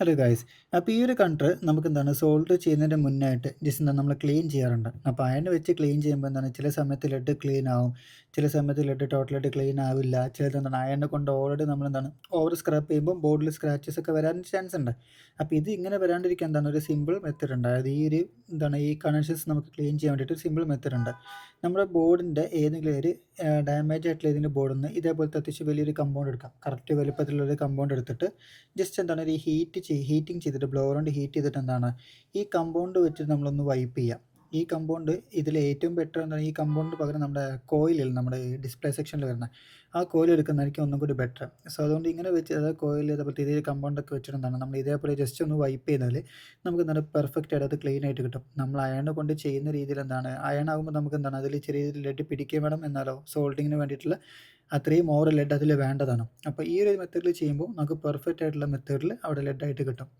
Hello guys. അപ്പോൾ ഈ ഒരു കണ്ടർ നമുക്ക് എന്താണ് സോൾഡർ ചെയ്യുന്നതിൻ്റെ മുന്നായിട്ട് ജസ്റ്റ് എന്താണ് നമ്മൾ ക്ലീൻ ചെയ്യാറുണ്ട്. അപ്പോൾ അയൺ വെച്ച് ക്ലീൻ ചെയ്യുമ്പോൾ എന്താണ് ചില സമയത്ത് ലെഡ് ക്ലീൻ ആവും, ചില സമയത്ത് ലെഡ് ടോട്ടലായിട്ട് ക്ലീൻ ആവില്ല. ചിലത് എന്താണ് അയണിനെ കൊണ്ട് ഓൾറെഡി നമ്മൾ എന്താണ് ഓവർ സ്ക്രബ് ചെയ്യുമ്പോൾ ബോർഡിൽ സ്ക്രാച്ചസ് ഒക്കെ വരാൻ ചാൻസ് ഉണ്ട്. അപ്പോൾ ഇത് ഇങ്ങനെ വരാണ്ടിരിക്കാൻ എന്താണ് ഒരു സിമ്പിൾ മെത്തേഡ് ഉണ്ട്. അതായത് ഈ ഒരു എന്താണ് ഈ കണക്ഷൻസ് നമുക്ക് ക്ലീൻ ചെയ്യാൻ വേണ്ടിയിട്ട് ഒരു സിമ്പിൾ മെത്തേഡ് ഉണ്ട്. നമ്മുടെ ബോർഡിൻ്റെ ഏതെങ്കിലും ഒരു ഡാമേജ് ആയിട്ടുള്ള ഏതെങ്കിലും ബോർഡിൽ നിന്ന് ഇതേപോലത്തെ അത്യാവശ്യം വലിയൊരു കമ്പൗണ്ട് എടുക്കാം. കറക്റ്റ് വലുപ്പത്തിലുള്ളൊരു കമ്പൗണ്ട് എടുത്തിട്ട് ജസ്റ്റ് എന്താണ് ഒരു ഹീറ്റിംഗ് ചെയ്തിട്ട് ബ്ലോവർ കൊണ്ട് ഹീറ്റ് ചെയ്തിട്ട് എന്താണ് ഈ കമ്പൗണ്ട് വെച്ചിട്ട് നമ്മളൊന്ന് വൈപ്പ് ചെയ്യാം. ഈ കമ്പൗണ്ട് ഇതിൽ ഏറ്റവും ബെറ്റർ എന്താണ് ഈ കമ്പൗണ്ടിന് പകരം നമ്മുടെ കോയിലിൽ നമ്മുടെ ഡിസ്പ്ലേ സെക്ഷനിൽ വരുന്ന ആ കോയിൽ എടുക്കുന്നതായിരിക്കും ഒന്നും കൂടി ബെറ്റർ. സോ അതുകൊണ്ട് ഇങ്ങനെ വെച്ച് അതായത് കോയിൽ അതേപോലത്തെ ഇതേ കമ്പൗണ്ടൊക്കെ വെച്ചിട്ട് എന്താണ് നമ്മൾ ഇതേപോലെ ജസ്റ്റ് ഒന്ന് വൈപ്പ് ചെയ്താൽ നമുക്ക് എന്താണ് പെർഫെക്റ്റ് ആയിട്ട് അത് ക്ലീൻ ആയിട്ട് കിട്ടും. നമ്മൾ അയൺ കൊണ്ട് ചെയ്യുന്ന രീതിയിൽ എന്താണ് അയൺ ആകുമ്പോൾ നമുക്ക് എന്താണ് അതിൽ ചെറിയ രീതിയിൽ ലെഡ് പിടിക്കുകയും വേണം, എന്നാലോ സോൾഡിങ്ങിന് വേണ്ടിയിട്ടുള്ള അത്രയും ഓവർ ലെഡ് അതിൽ വേണ്ടതാണ്. അപ്പോൾ ഈ ഒരു മെത്തേഡിൽ ചെയ്യുമ്പോൾ നമുക്ക് പെർഫെക്റ്റ് ആയിട്ടുള്ള മെത്തേഡിൽ അവിടെ ലെഡായിട്ട് കിട്ടും.